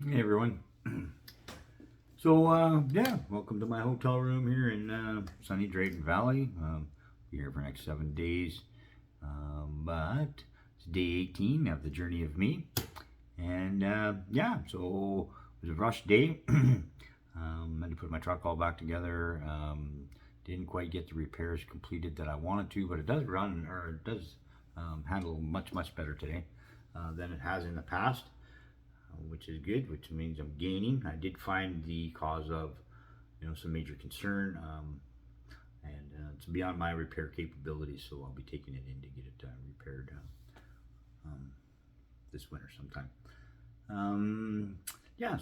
Hey everyone. Yeah, welcome to my hotel room here in sunny Drayton Valley. Be here for the next 7 days. But it's day 18 of the journey of me. And so it was a rush day. Had to put my truck all back together. Didn't quite get the repairs completed that I wanted to, but it does run, or it does handle much better today than it has in the past. Which is good, which means I'm gaining. I did find the cause of, some major concern, and it's beyond my repair capabilities, so I'll be taking it in to get it repaired this winter sometime.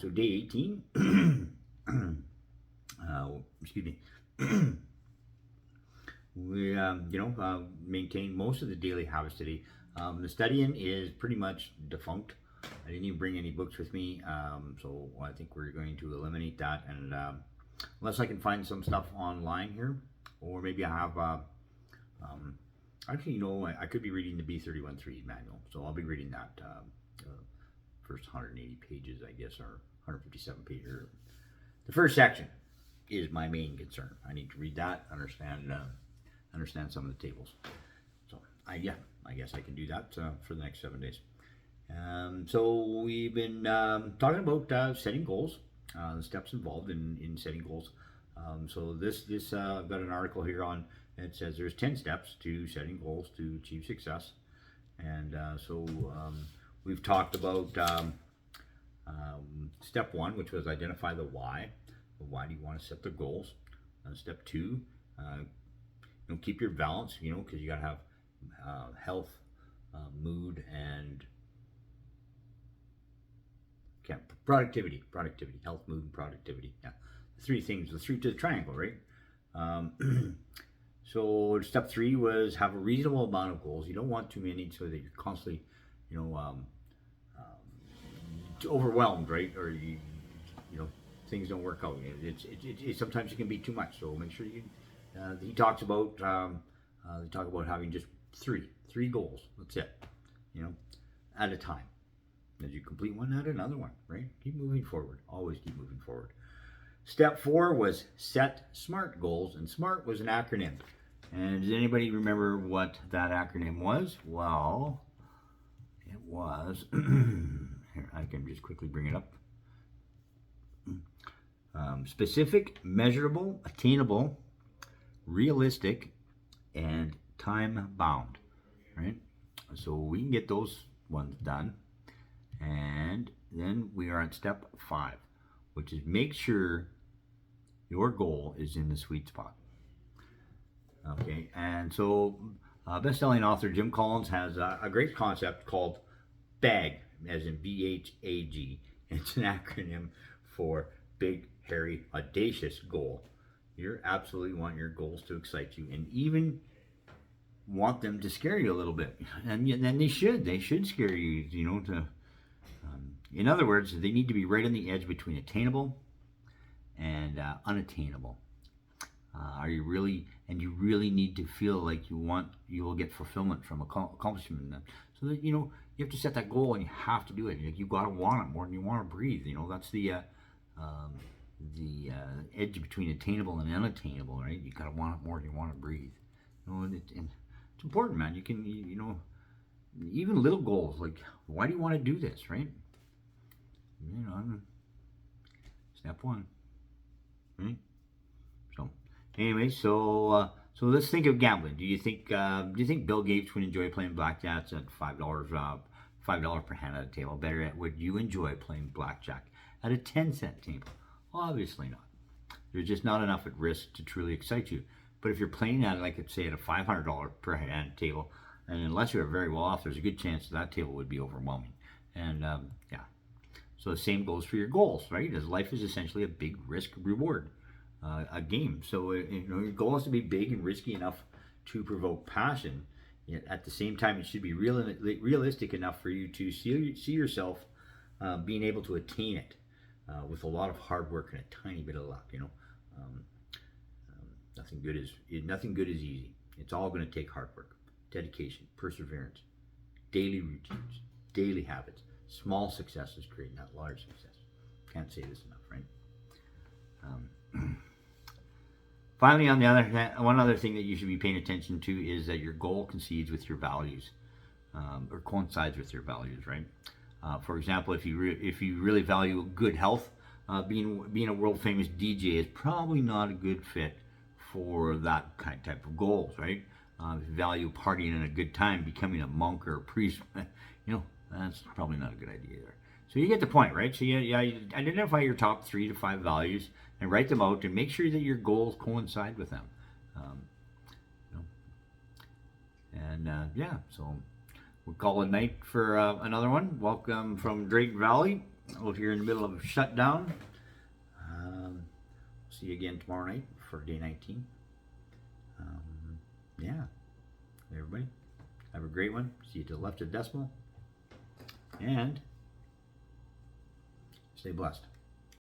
So day 18. Excuse me. We, maintained most of the daily habits today. The studying is pretty much defunct. I didn't even bring any books with me, so I think we're going to eliminate that. And unless I can find some stuff online here, or maybe I have, I could be reading the B31.3 manual, so I'll be reading that first 180 pages, I guess, or 157 pages. The first section is my main concern. I need to read that, understand some of the tables. So I guess I can do that for the next 7 days. So we've been talking about setting goals, the steps involved in setting goals. So I've got an article here on it says there's 10 steps to setting goals to achieve success, and we've talked about step 1, which was identify the why. Why do you want to set the goals? Step 2, keep your balance, because you got to have health, mood, and productivity, health, mood, and productivity. Yeah, the three things, the triangle, right? So step 3 was have a reasonable amount of goals. You don't want too many so that you're constantly, overwhelmed, right? Or things don't work out. Sometimes it can be too much. So make sure you. He talks about they talk about having just three goals. That's it. At a time. As you complete one, add another one, right? Keep moving forward. Always keep moving forward. Step 4 was set SMART goals, and SMART was an acronym. And does anybody remember what that acronym was? Well, it was, here, I can just quickly bring it up. Specific, measurable, attainable, realistic, and time bound, right? So we can get those ones done. And then we are on step 5, which is make sure your goal is in the sweet spot. Okay, and so best-selling author Jim Collins has a great concept called BHAG, as in BHAG. It's an acronym for Big, Hairy, Audacious Goal. You absolutely want your goals to excite you, and even want them to scare you a little bit. And then they should scare you, in other words, they need to be right on the edge between attainable and unattainable. Are you really, and you really need to feel like you will get fulfillment from accomplishment. So that you have to set that goal and you have to do it. You got to want it more than you want to breathe. That's the edge between attainable and unattainable, right? You got to want it more than you want to breathe. And it's important, man. You can, even little goals like, why do you want to do this, right? Step 1, right? So, anyway, so let's think of gambling. Do you think Bill Gates would enjoy playing blackjack at $5 per hand at a table? Better yet, would you enjoy playing blackjack at a 10-cent table? Obviously not. There's just not enough at risk to truly excite you. But if you're playing at, like, say, at a $500 per hand table, and unless you're very well off, there's a good chance that table would be overwhelming. And so the same goes for your goals, right? As life is essentially a big risk reward, a game. So your goal has to be big and risky enough to provoke passion. Yet at the same time, it should be realistic enough for you to see yourself being able to attain it with a lot of hard work and a tiny bit of luck. Nothing good is easy. It's all going to take hard work, dedication, perseverance, daily routines, daily habits. Small successes create that large success. Can't say this enough, right? Finally, on the other hand, one other thing that you should be paying attention to is that your goal coincides with your values, or coincides with your values, right? For example, if you really value good health, being a world famous DJ is probably not a good fit for that type of goals, right? If you value partying and a good time, becoming a monk or a priest, that's probably not a good idea either. So you get the point, right? So you identify your top 3 to 5 values and write them out and make sure that your goals coincide with them. So we'll call it night for another one. Welcome from Drake Valley. If you're in the middle of a shutdown, see you again tomorrow night for day 19. Everybody, have a great one. See you to the left of decimal. And stay blessed.